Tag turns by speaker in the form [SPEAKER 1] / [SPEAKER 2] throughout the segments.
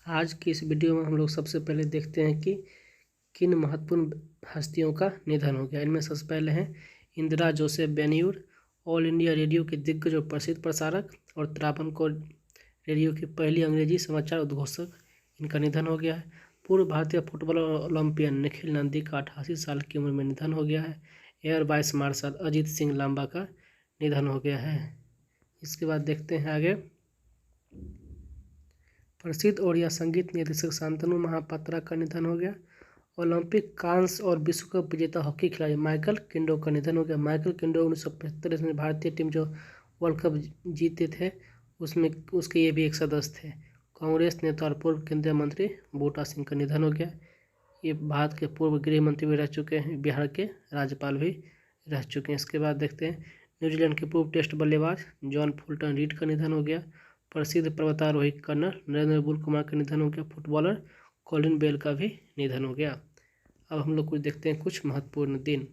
[SPEAKER 1] आज की इस वीडियो में हम लोग सबसे पहले देखते हैं कि किन महत्वपूर्ण हस्तियों का निधन हो गया। इनमें सबसे पहले हैं Indira Joseph Beniyur, all India radio के दिग्गज और प्रसिद्ध प्रसारक और त्रावणकोर रेडियो की पहली अंग्रेजी समाचार उद्घोषक, इनका निधन हो गया है। पूर्व भारतीय फुटबॉल ओलंपियन निखिल नंदी का 88 साल की उम्र में निधन हो गया है। Air vice marshal Ajit Singh Lamba का निधन हो गया है। इसके बाद देखते हैं आगे। प्रसिद्ध ओडिया संगीत निर्देशक शांतनु महापात्रा का निधन हो गया। ओलंपिक कांस्य और विश्व कप विजेता हॉकी खिलाड़ी माइकल किंडो का निधन हो गया। माइकल किंडो 1975 में भारतीय टीम जो वर्ल्ड कप जीते थे उसमें उसके ये भी एक सदस्य थे। कांग्रेस नेता और पूर्व केंद्रीय मंत्री बूटा सिंह का निधन हो गया। ये भारत के पूर्व गृह मंत्री भी रह चुके हैं, बिहार के राज्यपाल भी रह चुके हैं। इसके बाद देखते हैं न्यूजीलैंड के पूर्व टेस्ट बल्लेबाज जॉन फुलटन रीड का निधन हो गया। प्रसिद्ध पर्वतारोही कर्नल नरेंद्र बुल कुमार का निधन हो गया। फुटबॉलर कॉलिन बेल का भी निधन हो गया। अब हम लोग कुछ देखते हैं कुछ महत्वपूर्ण दिन।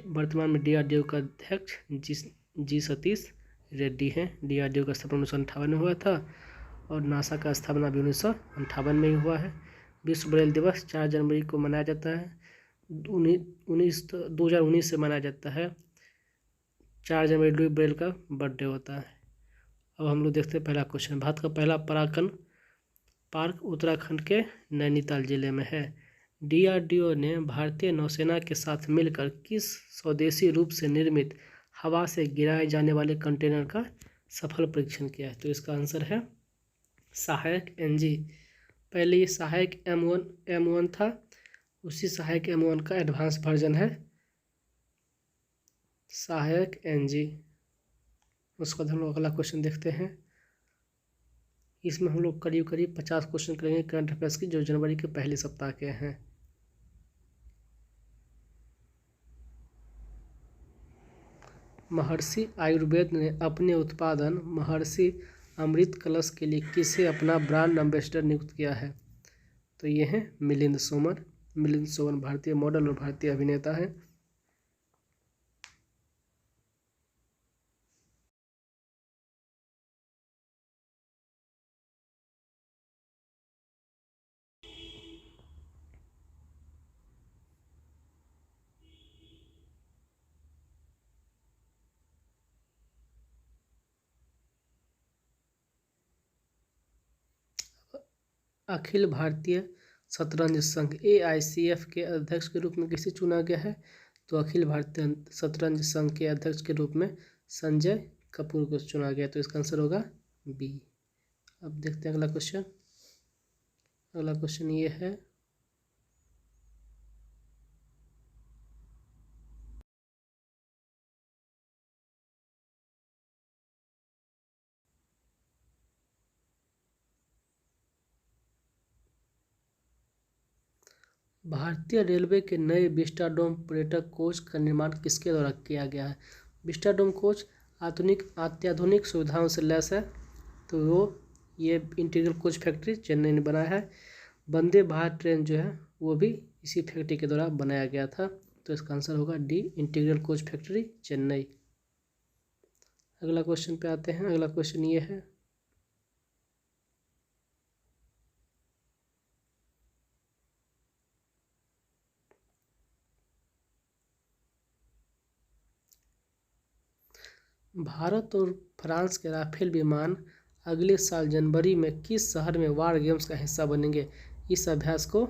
[SPEAKER 1] वर्तमान में डीआरडीओ का अध्यक्ष जी सतीश रेड्डी हैं। डीआरडीओ का स्थापना 1958 में हुआ था और नासा का स्थापना भी 1958 में ही हुआ है। विश्व ब्रेल दिवस 4 जनवरी को मनाया जाता है। 2019 से मनाया जाता है। 4 जनवरी लुई ब्रेल का बर्थडे होता है। अब हम लोग देखते हैं पहला क्वेश्चन। भारत का पहला परागकण पार्क उत्तराखंड के नैनीताल जिले में है। डीआरडीओ ने भारतीय नौसेना के साथ मिलकर किस स्वदेशी रूप से निर्मित हवा से गिराए जाने वाले कंटेनर का सफल परीक्षण किया है? तो इसका आंसर है सहायक एनजी। पहले ये सहायक M1 था, उसी सहायक M1 का एडवांस वर्जन है सहायक एनजी। उसके बाद हम लोग अगला क्वेश्चन देखते हैं। इसमें हम लोग करीब 50 क्वेश्चन करेंगे करंट अफेयर्स की, जो जनवरी के पहले सप्ताह के हैं। महर्षि आयुर्वेद ने अपने उत्पादन महर्षि अमृत कलश के लिए किसे अपना ब्रांड एम्बेसडर नियुक्त किया है? तो ये हैं मिलिंद सोमन। मिलिंद सोमन भारतीय मॉडल और भारतीय अभिनेता हैं। अखिल भारतीय शतरंज संघ AICF के अध्यक्ष के रूप में किसे चुना गया है? तो अखिल भारतीय शतरंज संघ के अध्यक्ष के रूप में संजय कपूर को चुना गया। तो इसका आंसर होगा B। अब देखते हैं अगला क्वेश्चन। अगला क्वेश्चन ये है, भारतीय रेलवे के नए विस्टाडोम पर्यटक कोच का निर्माण किसके द्वारा किया गया है? विस्टाडोम कोच अत्याधुनिक सुविधाओं से लैस है। तो ये इंटीग्रल कोच फैक्ट्री चेन्नई ने बनाया है। वंदे भारत ट्रेन जो है वो भी इसी फैक्ट्री के द्वारा बनाया गया था। तो इसका आंसर होगा D, integral coach factory Chennai. अगला क्वेश्चन पे आते हैं। अगला क्वेश्चन ये है, भारत और फ्रांस के राफेल विमान अगले साल जनवरी में किस शहर में वार गेम्स का हिस्सा बनेंगे? इस अभ्यास को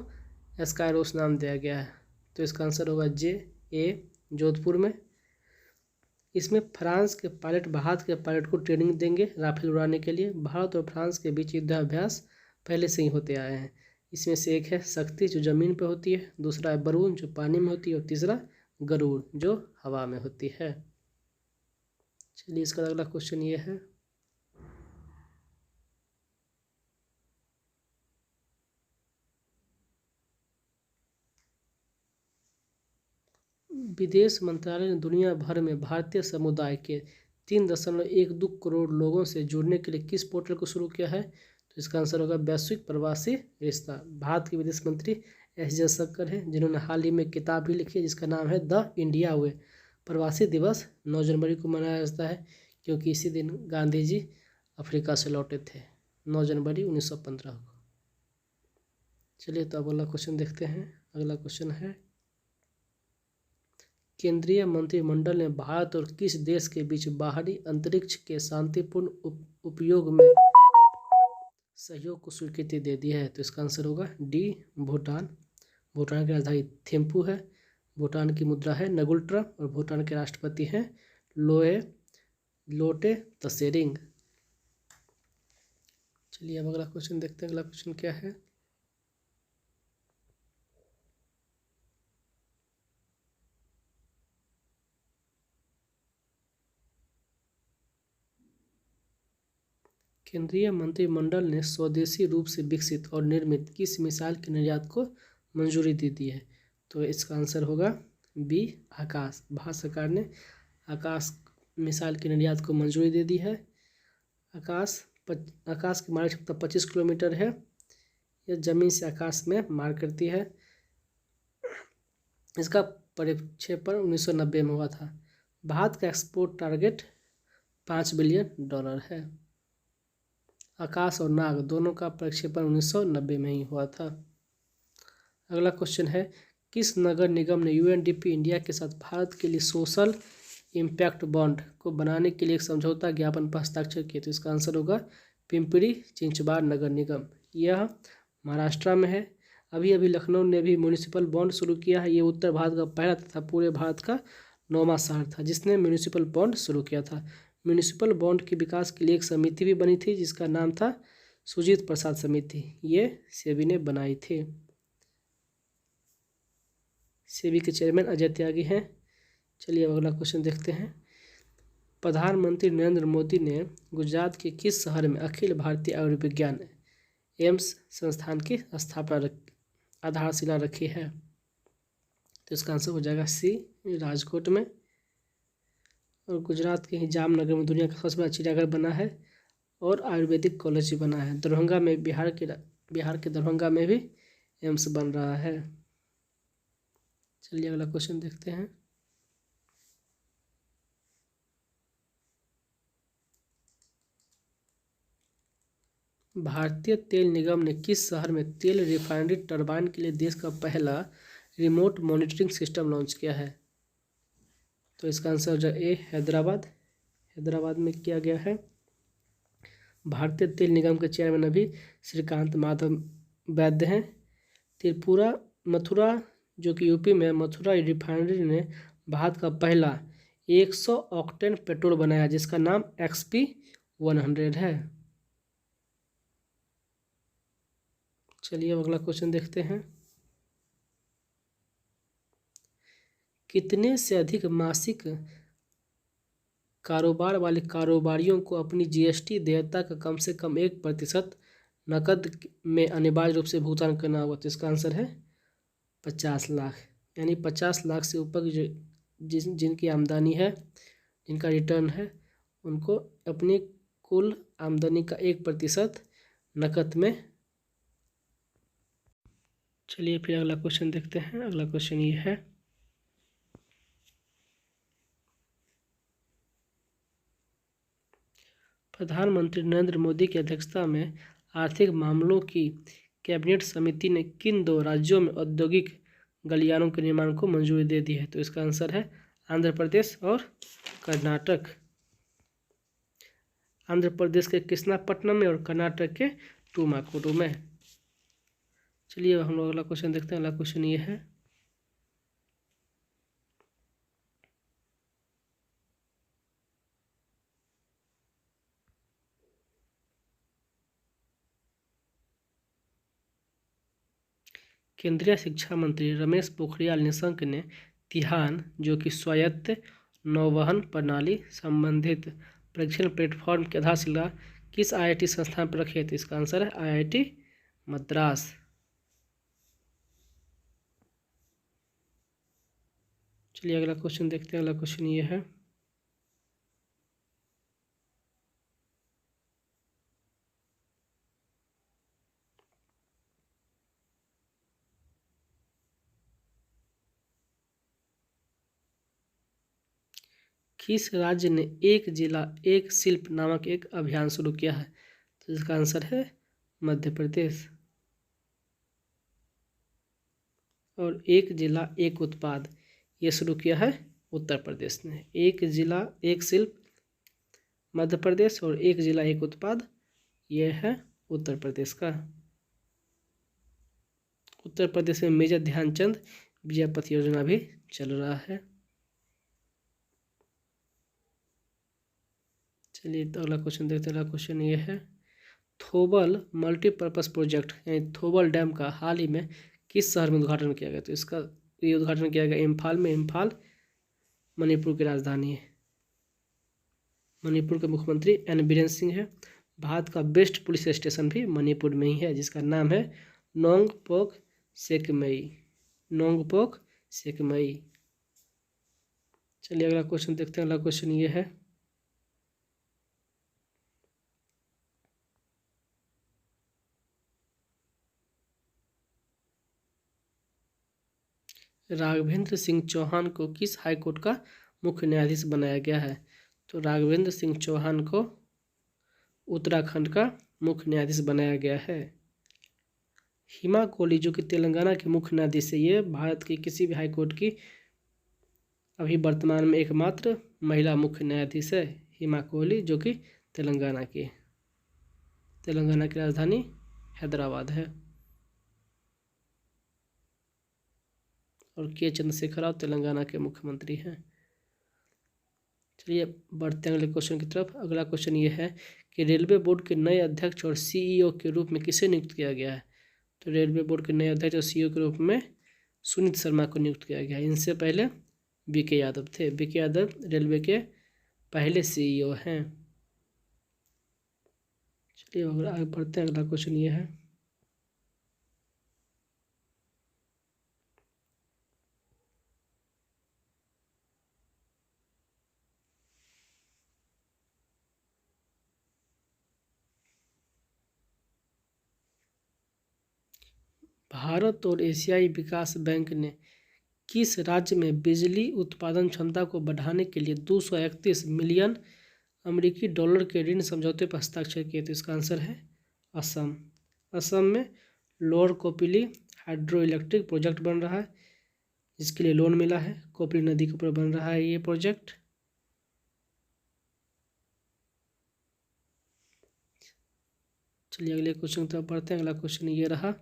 [SPEAKER 1] स्काईरोस नाम दिया गया है। तो इसका आंसर होगा JA, जोधपुर में। इसमें फ्रांस के पायलट भारत के पायलट को ट्रेनिंग देंगे राफेल उड़ाने के लिए। भारत और फ्रांस के बीच युद्धाभ्यास पहले से ही होते आए हैं। इसमें से एक है शक्ति जो ज़मीन पर होती है, दूसरा है बरूण जो पानी में होती है और तीसरा गरुड़ जो हवा में होती है। चलिए इसका अगला क्वेश्चन ये है, विदेश मंत्रालय ने दुनिया भर में भारतीय समुदाय के 3.12 करोड़ लोगों से जुड़ने के लिए किस पोर्टल को शुरू किया है? तो इसका आंसर होगा वैश्विक प्रवासी रिश्ता। भारत के विदेश मंत्री S जयशंकर हैं, जिन्होंने हाल ही में किताब भी लिखी है जिसका नाम है द इंडिया वे। प्रवासी दिवस 9 जनवरी को मनाया जाता है क्योंकि इसी दिन गांधी जी अफ्रीका से लौटे थे। 9 जनवरी 1915 को। चलिए तो अब अगला क्वेश्चन देखते हैं। अगला क्वेश्चन है, केंद्रीय मंत्रिमंडल ने भारत और किस देश के बीच बाहरी अंतरिक्ष के शांतिपूर्ण उपयोग में सहयोग को स्वीकृति दे दी है? तो इसका आंसर होगा डी, भूटान। भूटान की राजधानी थिम्पू है। भूटान की मुद्रा है नगुल्ट्रा और भूटान के राष्ट्रपति हैं लोटे तसेरिंग। चलिए अब अगला क्वेश्चन देखते हैं। अगला क्वेश्चन क्या है, केंद्रीय मंत्रिमंडल ने स्वदेशी रूप से विकसित और निर्मित किस मिसाइल के निर्यात को मंजूरी दे दी है? तो इसका आंसर होगा बी, आकाश। भारत सरकार ने आकाश मिसाइल के निर्यात को मंजूरी दे दी है। आकाश की मारक क्षमता 25 किलोमीटर है। यह जमीन से आकाश में मार करती है। इसका प्रक्षेपण 1990 में हुआ था। भारत का एक्सपोर्ट टारगेट $5 बिलियन है। आकाश और नाग दोनों का प्रक्षेपण 1990 में ही हुआ था। अगला क्वेश्चन है, किस नगर निगम ने यूएनडीपी इंडिया के साथ भारत के लिए सोशल इम्पैक्ट बॉन्ड को बनाने के लिए एक समझौता ज्ञापन पर हस्ताक्षर किए? तो इसका आंसर होगा पिंपरी चिंचवाड़ नगर निगम। यह महाराष्ट्र में है। अभी लखनऊ ने भी म्यूनिसिपल बॉन्ड शुरू किया है। ये उत्तर भारत का पहला तथा पूरे भारत का 9वां शहर था जिसने म्यूनिसिपल बॉन्ड शुरू किया था। म्यूनिसिपल बॉन्ड के विकास के लिए एक समिति भी बनी थी जिसका नाम था सुजीत प्रसाद समिति। ये सेबी ने बनाई थी। सेबी के चेयरमैन अजय त्यागी हैं। चलिए अब अगला क्वेश्चन देखते हैं। प्रधानमंत्री नरेंद्र मोदी ने गुजरात के किस शहर में अखिल भारतीय आयुर्विज्ञान एम्स संस्थान की आधारशिला रखी है? तो इसका आंसर हो जाएगा सी, राजकोट में। और गुजरात के ही जामनगर में दुनिया का सबसे बड़ा चिड़ियाघर बना है और आयुर्वेदिक कॉलेज भी बना है। दरभंगा में बिहार के दरभंगा में भी एम्स बन रहा है। चलिए अगला क्वेश्चन देखते हैं। भारतीय तेल निगम ने किस शहर में तेल रिफाइनरी टरबाइन के लिए देश का पहला रिमोट मॉनिटरिंग सिस्टम लॉन्च किया है? तो इसका आंसर हो जाए ए, हैदराबाद। हैदराबाद में किया गया है। भारतीय तेल निगम के चेयरमैन अभी श्रीकांत माधव वैद्य हैं। त्रिपुरा मथुरा जो कि यूपी में मथुरा रिफाइनरी ने भारत का पहला 100 ऑक्टेन पेट्रोल बनाया जिसका नाम XP 100 है। चलिए अब अगला क्वेश्चन देखते हैं। कितने से अधिक मासिक कारोबार वाले कारोबारियों को अपनी GST देयता का कम से कम 1% नकद में अनिवार्य रूप से भुगतान करना होगा? तो इसका आंसर है 50 लाख। यानी 50 लाख से ऊपर जिनकी आमदनी है, जिनका रिटर्न है, उनको अपनी कुल आमदनी का 1% नकद में। चलिए फिर अगला क्वेश्चन देखते हैं। अगला क्वेश्चन ये है, प्रधानमंत्री नरेंद्र मोदी की अध्यक्षता में आर्थिक मामलों की कैबिनेट समिति ने किन 2 राज्यों में औद्योगिक गलियारों के निर्माण को मंजूरी दे दी है? तो इसका आंसर है आंध्र प्रदेश और कर्नाटक। आंध्र प्रदेश के कृष्णापट्टनम में और कर्नाटक के टुमाकुरु में। चलिए हम लोग अगला क्वेश्चन देखते हैं। अगला क्वेश्चन ये है, केंद्रीय शिक्षा मंत्री रमेश पोखरियाल निशंक ने तिहान जो कि स्वायत्त नौवहन प्रणाली संबंधित परीक्षण प्लेटफॉर्म की आधारशिला किस IIT संस्थान पर रखी है? तो इसका आंसर है IIT मद्रास। चलिए अगला क्वेश्चन देखते हैं। अगला क्वेश्चन ये है, किस राज्य ने एक जिला एक शिल्प नामक एक अभियान शुरू किया है? तो इसका आंसर है मध्य प्रदेश। और एक जिला एक उत्पाद ये शुरू किया है उत्तर प्रदेश ने। एक जिला एक शिल्प मध्य प्रदेश और एक जिला एक उत्पाद ये है उत्तर प्रदेश का। उत्तर प्रदेश में मेजर ध्यानचंद विद्यापथ योजना भी चल रहा है। चलिए तो अगला क्वेश्चन देखते हैं। अगला क्वेश्चन ये है, थोबल मल्टीपर्पज़ प्रोजेक्ट यानी थोबल डैम का हाल ही में किस शहर में उद्घाटन किया गया? तो इसका ये उद्घाटन किया गया इम्फाल में। इम्फाल मणिपुर की राजधानी है। मणिपुर के मुख्यमंत्री एन बीरेन सिंह है। भारत का बेस्ट पुलिस स्टेशन भी मणिपुर में ही है, जिसका नाम है नोंगपोक सेकमई। नोंगपोक सेकमई। चलिए अगला क्वेश्चन देखते हैं। अगला क्वेश्चन ये है, राघवेंद्र सिंह चौहान को किस हाईकोर्ट का मुख्य न्यायाधीश बनाया गया है? तो राघवेंद्र सिंह चौहान को उत्तराखंड का मुख्य न्यायाधीश बनाया गया है। हिमा कोहली जो कि तेलंगाना के मुख्य न्यायाधीश है, ये भारत की किसी भी हाईकोर्ट की अभी वर्तमान में एकमात्र महिला मुख्य न्यायाधीश है। हिमा कोहली जो कि तेलंगाना की राजधानी हैदराबाद है। और के चंद्रशेखर राव तेलंगाना के मुख्यमंत्री हैं। चलिए बढ़ते हैं अगले क्वेश्चन की तरफ। अगला क्वेश्चन ये है कि रेलवे बोर्ड के नए अध्यक्ष और सीईओ के रूप में किसे नियुक्त किया गया है? तो रेलवे बोर्ड के नए अध्यक्ष और सीईओ के रूप में सुनीत शर्मा को नियुक्त किया गया है। इनसे पहले बीके यादव थे। बीके यादव रेलवे के पहले सीईओ हैं। चलिए आगे बढ़ते हैं। अगला क्वेश्चन ये है, भारत और एशियाई विकास बैंक ने किस राज्य में बिजली उत्पादन क्षमता को बढ़ाने के लिए 231 मिलियन अमेरिकी डॉलर के ऋण समझौते पर हस्ताक्षर किए? तो इसका आंसर है असम। असम में lower Kopili hydro electric project बन रहा है, जिसके लिए लोन मिला है। कोपिली नदी के ऊपर बन रहा है ये प्रोजेक्ट। चलिए अगले क्वेश्चन की तरफ बढ़ते हैं। अगला क्वेश्चन ये रहा,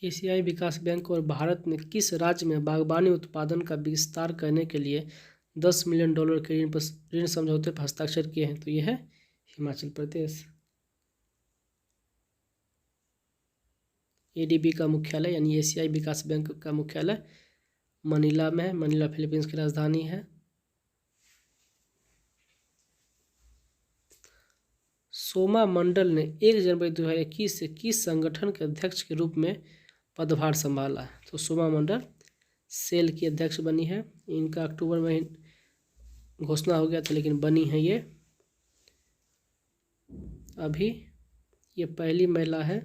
[SPEAKER 1] एशियाई विकास बैंक और भारत ने किस राज्य में बागवानी उत्पादन का विस्तार करने के लिए 10 मिलियन डॉलर के ऋण समझौते पर हस्ताक्षर किए हैं? तो यह है हिमाचल प्रदेश। एडीबी का मुख्यालय यानी एशियाई विकास बैंक का मुख्यालय मनीला में है। मनीला फिलीपींस की राजधानी है। सोमा मंडल ने 1 जनवरी 2021 से किस संगठन के अध्यक्ष के रूप में पदभार संभाला? तो सोमा मंडल सेल की अध्यक्ष बनी है। इनका अक्टूबर में घोषणा हो गया था, लेकिन बनी है ये अभी। ये पहली महिला है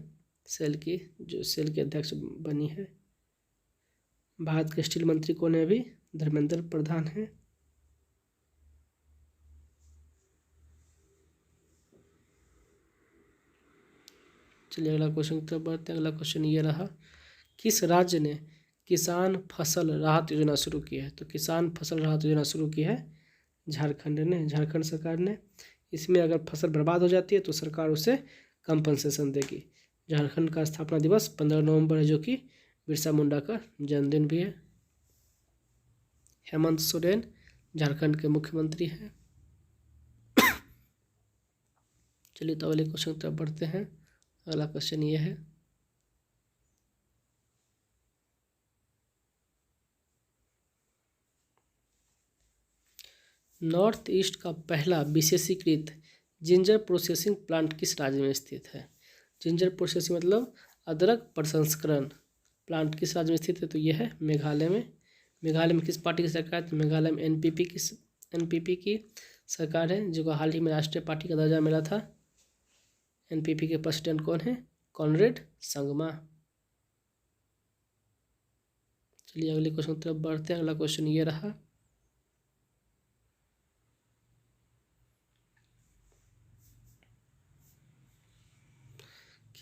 [SPEAKER 1] सेल की जो सेल की अध्यक्ष बनी है। भारत के स्टील मंत्री कौन है अभी? धर्मेंद्र प्रधान है। चलिए अगला क्वेश्चन की तरफ बढ़ते हैं। अगला क्वेश्चन ये रहा, किस राज्य ने किसान फसल राहत योजना शुरू की है? तो किसान फसल राहत योजना शुरू की है झारखंड ने, झारखंड सरकार ने। इसमें अगर फसल बर्बाद हो जाती है तो सरकार उसे कंपनसेशन देगी। झारखंड का स्थापना दिवस 15 नवंबर है, जो कि बिरसा मुंडा का जन्मदिन भी है। हेमंत सोरेन झारखंड के मुख्यमंत्री हैं। चलिए तो अगले क्वेश्चन की तरफ बढ़ते हैं। अगला क्वेश्चन ये है, नॉर्थ ईस्ट का पहला विशेषीकृत जिंजर प्रोसेसिंग प्लांट किस राज्य में स्थित है? जिंजर प्रोसेसिंग मतलब अदरक प्रसंस्करण प्लांट किस राज्य में स्थित है? तो यह है मेघालय में। मेघालय में किस पार्टी की सरकार है? तो मेघालय में एनपीपी की सरकार है जिसको हाल ही में राष्ट्रीय पार्टी का दर्जा मिला था। एनपीपी के प्रेसिडेंट कौन है? कॉनरेड संगमा। चलिए अगले क्वेश्चन की तरफ बढ़ते हैं। अगला क्वेश्चन ये रहा,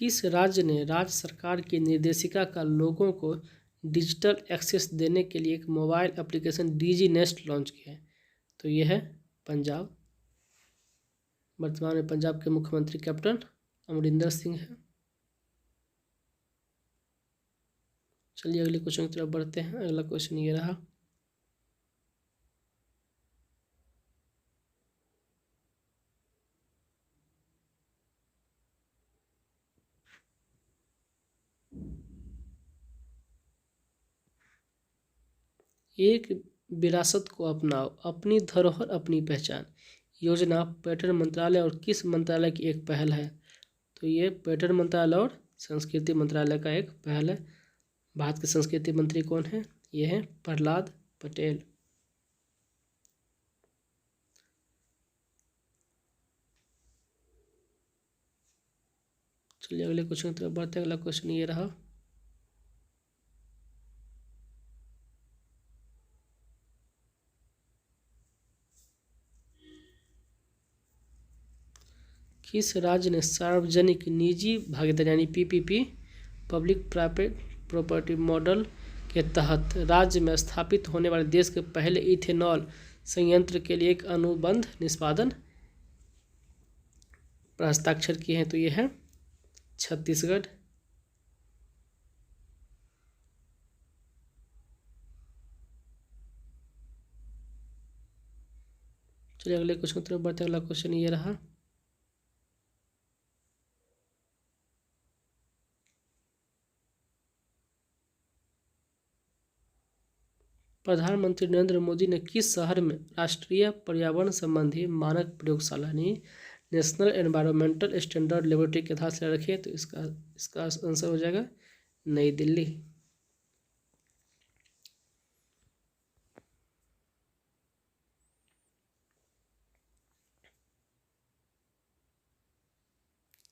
[SPEAKER 1] किस राज्य ने राज्य सरकार की निर्देशिका का लोगों को डिजिटल एक्सेस देने के लिए एक mobile application DG nest launch किया है? तो ये है पंजाब। वर्तमान में पंजाब के मुख्यमंत्री कैप्टन अमरिंदर सिंह है। चलिए अगले क्वेश्चन की तरफ बढ़ते हैं। अगला क्वेश्चन ये रहा, एक विरासत को अपनाओ, अपनी धरोहर अपनी पहचान योजना पर्यटन मंत्रालय और किस मंत्रालय की एक पहल है? तो ये पर्यटन मंत्रालय और संस्कृति मंत्रालय का एक पहल है। भारत के संस्कृति मंत्री कौन है? ये है प्रहलाद पटेल। चलिए अगले क्वेश्चन की तरफ बढ़ते हैं। अगला क्वेश्चन ये रहा, किस राज्य ने सार्वजनिक निजी भागीदारी यानी PPP public private property model के तहत राज्य में स्थापित होने वाले देश के पहले इथेनॉल संयंत्र के लिए एक अनुबंध निष्पादन पर हस्ताक्षर किए हैं? तो ये है छत्तीसगढ़। चलिए अगले क्वेश्चन की तरफ बढ़ते हैं। अगला क्वेश्चन ये रहा, प्रधानमंत्री नरेंद्र मोदी ने किस शहर में राष्ट्रीय पर्यावरण संबंधी मानक प्रयोगशाला यानी नेशनल एनवायरमेंटल स्टैंडर्ड लेबोरेटरी की आधारशिला रखी है? तो इसका आंसर हो जाएगा नई दिल्ली।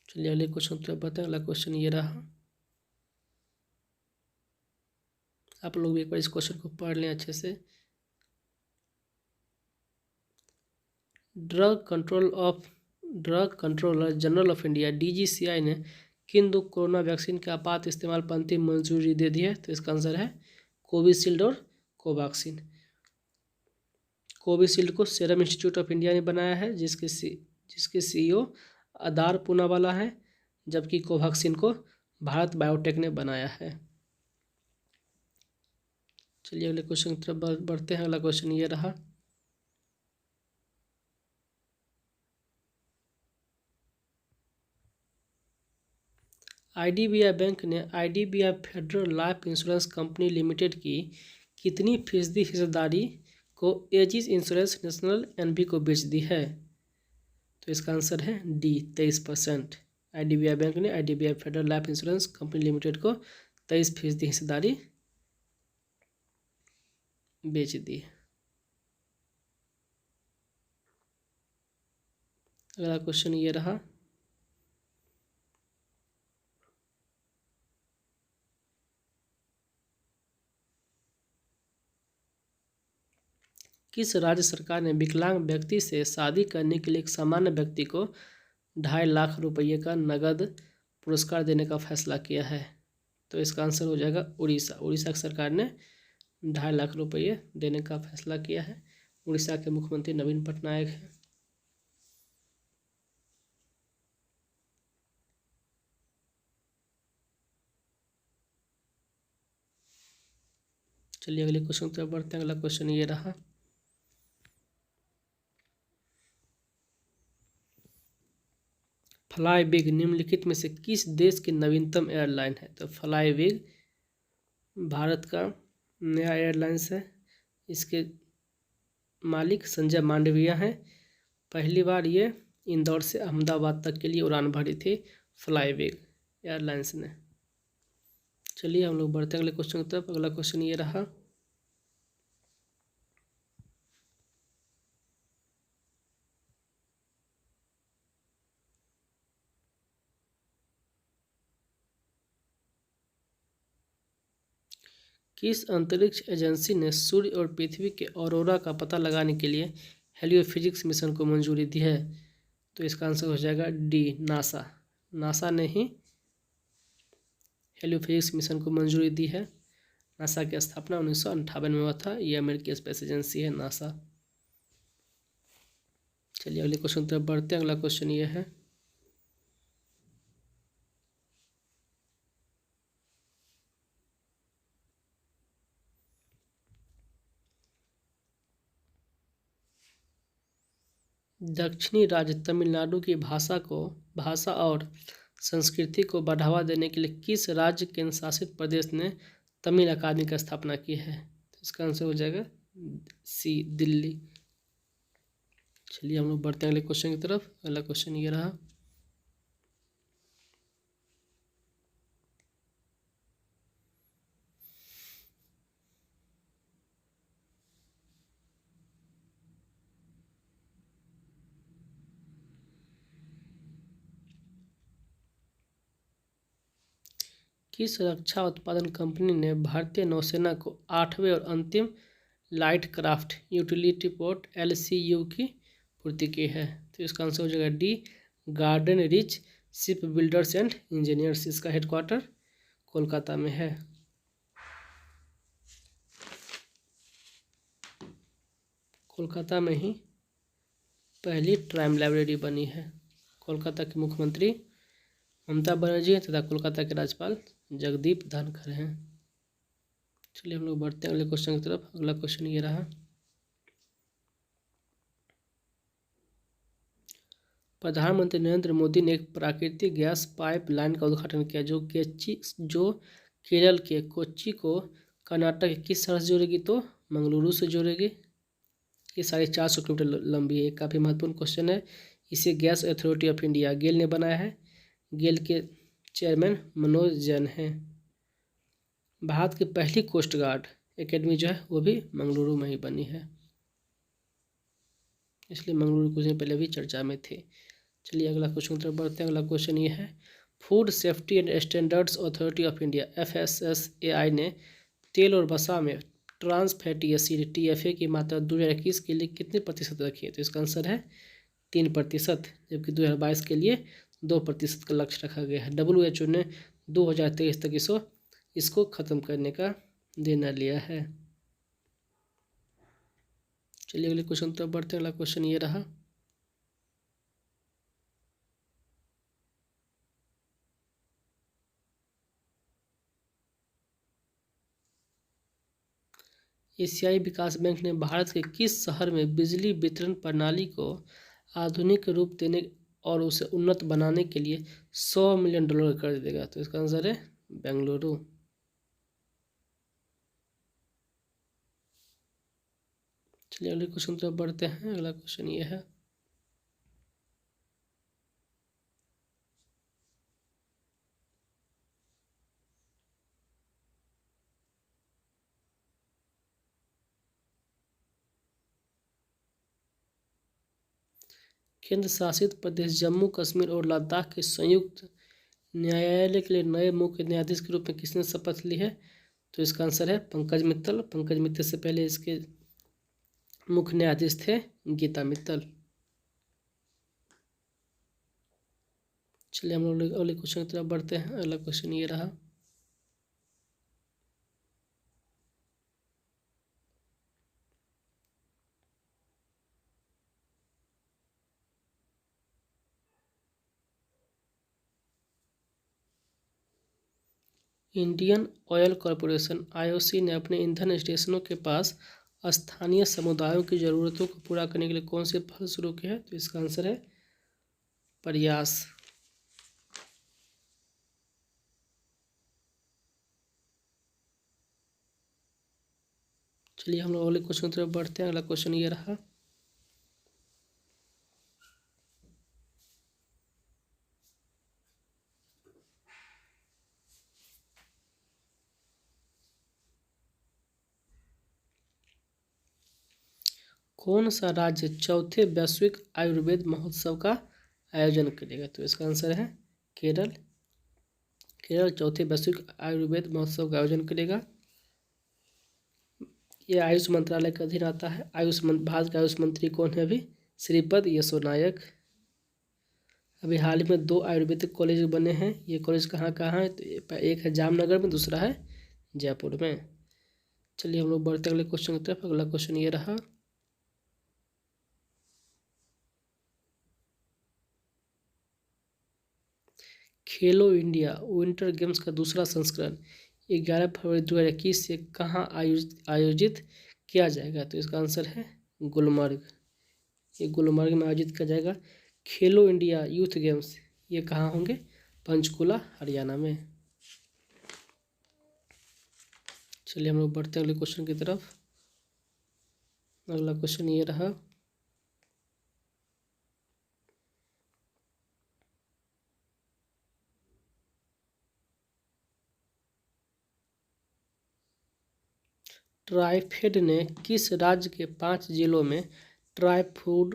[SPEAKER 1] चलिए अगले क्वेश्चन की तरफ बढ़ते हैं। अगला क्वेश्चन ये रहा, आप लोग भी एक बार इस क्वेश्चन को पढ़ लें अच्छे से। Drug controller general of India DGCI ने किन दो कोरोना वैक्सीन के आपात इस्तेमाल पर अंतिम मंजूरी दे दी है? तो इसका आंसर है कोविशील्ड और कोवैक्सीन। कोविशील्ड को सीरम इंस्टीट्यूट ऑफ इंडिया ने बनाया है जिसके सीईओ अदार पूनावाला है, जबकि कोवैक्सीन को भारत बायोटेक ने बनाया है। चलिए अगले क्वेश्चन की तरफ बढ़ते हैं। अगला क्वेश्चन ये रहा, आईडीबीआई बैंक ने IDBI federal life insurance company limited की कितनी फीसदी हिस्सेदारी को एजिस इंश्योरेंस नेशनल एनबी को बेच दी है? तो इसका आंसर है डी 23%। आईडीबीआई बैंक ने IDBI federal life insurance company limited को 23% हिस्सेदारी बेच दी। अगला क्वेश्चन ये रहा, किस राज्य सरकार ने विकलांग व्यक्ति से शादी करने के लिए एक सामान्य व्यक्ति को 2.5 लाख रुपये का नगद पुरस्कार देने का फैसला किया है? तो इसका आंसर हो जाएगा उड़ीसा। उड़ीसा की सरकार ने 2.5 लाख रुपये देने का फैसला किया है। उड़ीसा के मुख्यमंत्री नवीन पटनायक हैं। चलिए अगले क्वेश्चन की तरफ बढ़ते हैं। अगला क्वेश्चन ये रहा, फ्लाईबिग निम्नलिखित में से किस देश की नवीनतम एयरलाइन है? तो फ्लाईबिग भारत का नया एयरलाइंस है। इसके मालिक संजय मांडविया हैं। पहली बार ये इंदौर से अहमदाबाद तक के लिए उड़ान भरी थी फ्लाईबिग एयरलाइंस ने। चलिए हम लोग बढ़ते हैं अगले क्वेश्चन की तरफ। अगला क्वेश्चन ये रहा, किस अंतरिक्ष एजेंसी ने सूर्य और पृथ्वी के ऑरोरा का पता लगाने के लिए हेलियोफिजिक्स मिशन को मंजूरी दी है? तो इसका आंसर हो जाएगा डी, नासा। नासा ने ही हेलियोफिजिक्स मिशन को मंजूरी दी है। नासा की स्थापना 1958 में हुआ था। ये अमेरिकी स्पेस एजेंसी है, नासा। चलिए अगले क्वेश्चन की तरफ बढ़ते हैं। अगला क्वेश्चन ये है, दक्षिणी राज्य तमिलनाडु की भाषा और संस्कृति को बढ़ावा देने के लिए किस राज्य केंद्र शासित प्रदेश ने तमिल अकादमी की स्थापना की है? तो इसका आंसर हो जाएगा सी, दिल्ली। चलिए हम लोग बढ़ते हैं अगले क्वेश्चन की तरफ। अगला क्वेश्चन ये रहा, किस रक्षा उत्पादन कंपनी ने भारतीय नौसेना को 8वें और अंतिम light craft utility port LCU की पूर्ति की है? तो इसका आंसर हो जाएगा D, garden rich ship builders and engineers. इसका हेडक्वार्टर कोलकाता में है। कोलकाता में ही पहली ट्राइम लाइब्रेरी बनी है। कोलकाता के मुख्यमंत्री ममता बनर्जी हैं तथा कोलकाता के राज्यपाल जगदीप धनखड़ हैं। चलिए हम लोग बढ़ते हैं अगले क्वेश्चन की तरफ। अगला क्वेश्चन ये रहा, प्रधानमंत्री नरेंद्र मोदी ने एक प्राकृतिक गैस पाइपलाइन का उद्घाटन किया जो केरल के कोच्चि को कर्नाटक के किस शहर से जोड़ेगी? तो मंगलुरु से जोड़ेगी। ये 450 किलोमीटर लंबी है। काफ़ी महत्वपूर्ण क्वेश्चन है। इसे गैस अथॉरिटी ऑफ इंडिया गेल ने बनाया है। गेल के चेयरमैन मनोज जैन हैं। भारत की पहली कोस्ट गार्ड एकेडमी जो है वो भी मंगलुरु में ही बनी है, इसलिए मंगलुरु कुछ दिन पहले भी चर्चा में थे। चलिए अगला क्वेश्चन की तरफ बढ़ते हैं। अगला क्वेश्चन ये है, food safety and standards authority of India FSSAI ने तेल और वसा में ट्रांस फैटी एसिड TFA की मात्रा 2021 के लिए कितने प्रतिशत रखी है? तो इसका आंसर है 3%, जबकि 2022 के लिए 2% का लक्ष्य रखा गया है। WHO ने 2023 तक इसको ख़त्म करने का निर्णय लिया है। चलिए अगले क्वेश्चन तरफ बढ़ते हैं। अगला क्वेश्चन ये रहा, एशियाई विकास बैंक ने भारत के किस शहर में बिजली वितरण प्रणाली को आधुनिक रूप देने और उसे उन्नत बनाने के लिए $100 मिलियन का कर्ज देगा? तो इसका आंसर है बेंगलुरु। चलिए अगले क्वेश्चन तरफ बढ़ते हैं। अगला क्वेश्चन ये है, केंद्र शासित प्रदेश जम्मू कश्मीर और लद्दाख के संयुक्त न्यायालय के लिए नए मुख्य न्यायाधीश के रूप में किसने शपथ ली है? तो इसका आंसर है पंकज मित्तल। पंकज मित्तल से पहले इसके मुख्य न्यायाधीश थे गीता मित्तल। चलिए हम लोग अगले क्वेश्चन की तरफ बढ़ते हैं। अगला क्वेश्चन ये रहा, इंडियन ऑयल कॉरपोरेशन IOC ने अपने ईंधन स्टेशनों के पास स्थानीय समुदायों की ज़रूरतों को पूरा करने के लिए कौन से पहल शुरू किए हैं? तो इसका आंसर है प्रयास। चलिए हम लोग अगले क्वेश्चन की तरफ बढ़ते हैं। अगला क्वेश्चन ये रहा, कौन सा राज्य चौथे वैश्विक आयुर्वेद महोत्सव का आयोजन करेगा? तो इसका आंसर है केरल। केरल चौथे वैश्विक आयुर्वेद महोत्सव का आयोजन करेगा। ये आयुष मंत्रालय के अधीन आता है। भारत के आयुष मंत्री कौन है अभी? श्रीपद यसो नायक। अभी हाल ही में 2 आयुर्वेदिक कॉलेज बने हैं। ये कॉलेज कहाँ कहाँ है? तो एक है जामनगर में, दूसरा है जयपुर में। चलिए हम लोग बढ़ते अगले क्वेश्चन की तरफ। अगला क्वेश्चन ये रहा, खेलो इंडिया विंटर गेम्स का दूसरा संस्करण 11 फरवरी 2021 से कहाँ आयोजित किया जाएगा? तो इसका आंसर है गुलमर्ग। ये गुलमर्ग में आयोजित किया जाएगा। खेलो इंडिया यूथ गेम्स ये कहाँ होंगे? पंचकुला हरियाणा में। चलिए हम लोग बढ़ते हैं अगले क्वेश्चन की तरफ। अगला क्वेश्चन ये रहा, ट्राइफेड ने किस राज्य के 5 जिलों में ट्राई फूड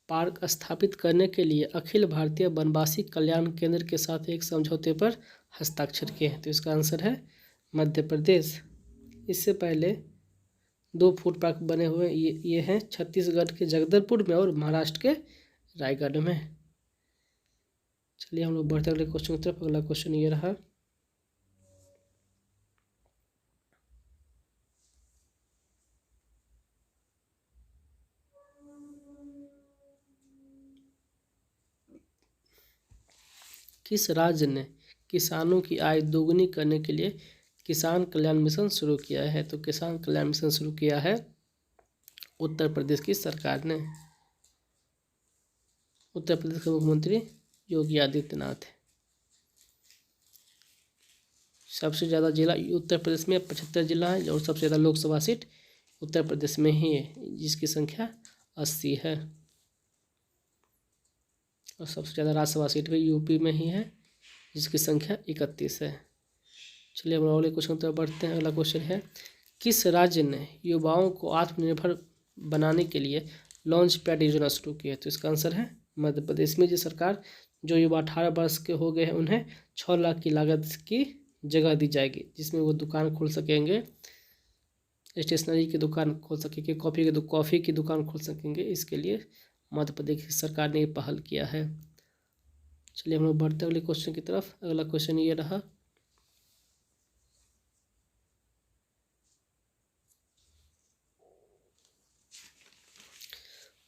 [SPEAKER 1] पार्क स्थापित करने के लिए अखिल भारतीय वनवासी कल्याण केंद्र के साथ एक समझौते पर हस्ताक्षर किए हैं? तो इसका आंसर है मध्य प्रदेश। इससे पहले 2 फूड पार्क बने हुए ये हैं छत्तीसगढ़ के जगदलपुर में और महाराष्ट्र के रायगढ़ में। चलिए हम लोग बढ़ते अगले क्वेश्चन की तरफ। अगला क्वेश्चन ये रहा, किस राज्य ने किसानों की आय दोगुनी करने के लिए किसान कल्याण मिशन शुरू किया है? तो किसान कल्याण मिशन शुरू किया है उत्तर प्रदेश की सरकार ने। उत्तर प्रदेश के मुख्यमंत्री योगी आदित्यनाथ है। सबसे ज़्यादा जिला उत्तर प्रदेश में 75 जिला है और सबसे ज़्यादा लोकसभा सीट उत्तर प्रदेश में ही है जिसकी संख्या 80 है। और सबसे ज़्यादा राज्यसभा सीट भी यूपी में ही है जिसकी संख्या 31 है। चलिए हम अगले क्वेश्चन की तरफ बढ़ते हैं। अगला क्वेश्चन है, किस राज्य ने युवाओं को आत्मनिर्भर बनाने के लिए लॉन्च पैड योजना शुरू की है? तो इसका आंसर है मध्य प्रदेश में। जो सरकार जो युवा 18 वर्ष के हो गए हैं उन्हें 6 लाख की लागत की जगह दी जाएगी जिसमें वो दुकान खोल सकेंगे, स्टेशनरी की दुकान खोल सकेंगे, कॉफ़ी की दुकान खोल सकेंगे। इसके लिए मध्य प्रदेश की सरकार ने पहल किया है। चलिए हम लोग बढ़ते अगले क्वेश्चन की तरफ। अगला क्वेश्चन ये रहा,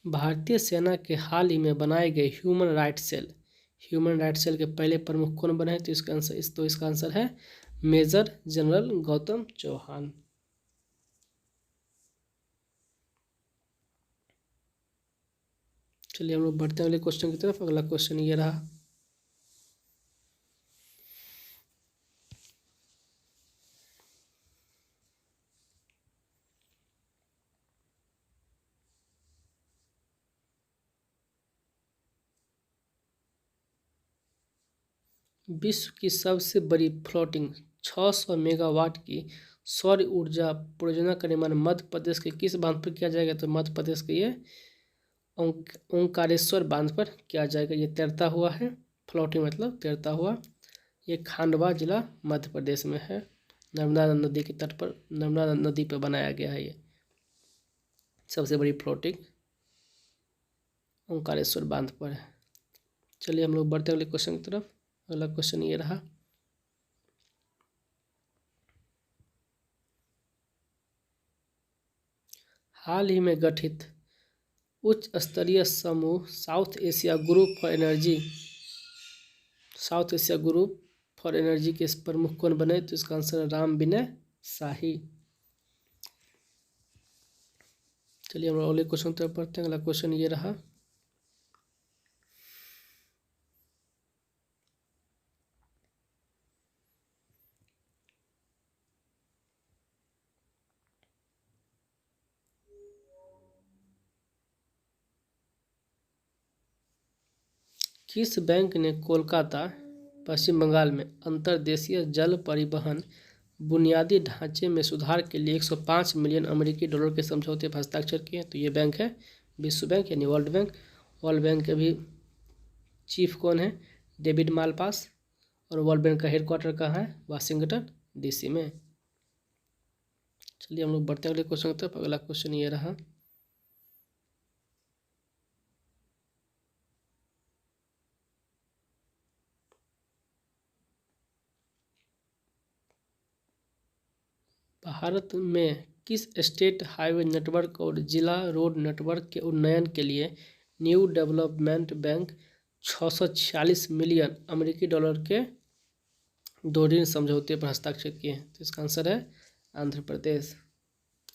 [SPEAKER 1] भारतीय सेना के हाल ही में बनाए गए ह्यूमन राइट सेल के पहले प्रमुख कौन बने हैं? तो इसका आंसर है मेजर जनरल गौतम चौहान। चलिए हम लोग बढ़ते हैं अगले क्वेश्चन की तरफ। अगला क्वेश्चन ये रहा, विश्व की सबसे बड़ी फ्लोटिंग 600 मेगावाट की सौर ऊर्जा परियोजना का निर्माण मध्य प्रदेश के किस बांध पर किया जाएगा? तो मध्य प्रदेश के ये ओंकारेश्वर बांध पर किया जाएगा। ये तैरता हुआ है, फ्लोटिंग मतलब तैरता हुआ। ये खांडवा जिला मध्य प्रदेश में है। नर्मदा नदी के तट पर, नर्मदा नदी पर बनाया गया है। ये सबसे बड़ी फ्लोटिंग ओंकारेश्वर बांध पर है। चलिए हम लोग बढ़ते अगले क्वेश्चन की तरफ। अगला क्वेश्चन ये रहा, हाल ही में गठित उच्च स्तरीय समूह south Asia group for energy के प्रमुख कौन बने? तो इसका आंसर है राम विनय शाही। चलिए हम अगले क्वेश्चन तरफ पढ़ते हैं। अगला क्वेश्चन ये रहा, किस बैंक ने कोलकाता पश्चिम बंगाल में अंतर्देशीय जल परिवहन बुनियादी ढांचे में सुधार के लिए 105 मिलियन अमेरिकी डॉलर के समझौते पर हस्ताक्षर किए? तो ये बैंक है विश्व बैंक यानी वर्ल्ड बैंक। वर्ल्ड बैंक के भी चीफ कौन है? David Malpass. और वर्ल्ड बैंक का हेडक्वार्टर कहाँ है? वाशिंगटन डीसी में। चलिए हम लोग बढ़ते हैं अगले क्वेश्चन की तरफ। अगला क्वेश्चन ये रहा, भारत में किस स्टेट हाईवे नेटवर्क और जिला रोड नेटवर्क के उन्नयन के लिए न्यू डेवलपमेंट बैंक 646 मिलियन अमेरिकी डॉलर के 2 ऋण समझौते पर हस्ताक्षर किए हैं? तो इसका आंसर है आंध्र प्रदेश।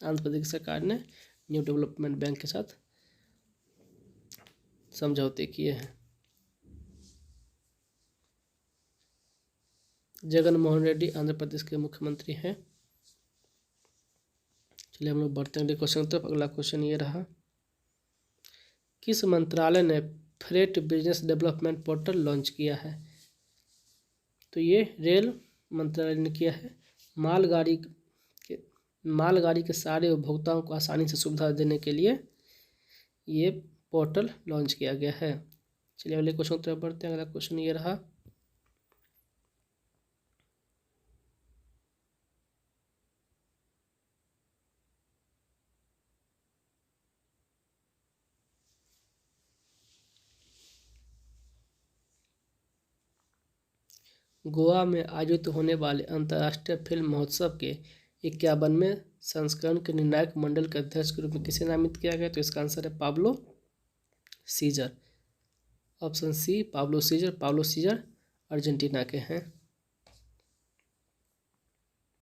[SPEAKER 1] आंध्र प्रदेश सरकार ने न्यू डेवलपमेंट बैंक के साथ समझौते किए हैं। जगन मोहन रेड्डी आंध्र प्रदेश के मुख्यमंत्री हैं। चलिए हम लोग बढ़ते हैं अगले क्वेश्चन की तरफ। अगला क्वेश्चन ये रहा, किस मंत्रालय ने freight business development portal launch किया है? तो ये रेल मंत्रालय ने किया है। मालगाड़ी के सारे उपभोक्ताओं को आसानी से सुविधा देने के लिए ये पोर्टल लॉन्च किया गया है। चलिए अगले क्वेश्चन की तरफ बढ़ते हैं। अगला क्वेश्चन ये रहा, गोवा में आयोजित होने वाले अंतर्राष्ट्रीय फिल्म महोत्सव के 51वें संस्करण के निर्णायक मंडल के अध्यक्ष के रूप में किसे नामित किया गया? तो इसका आंसर है Pablo Cesar. Option C Pablo Cesar. Pablo Cesar Argentina के हैं।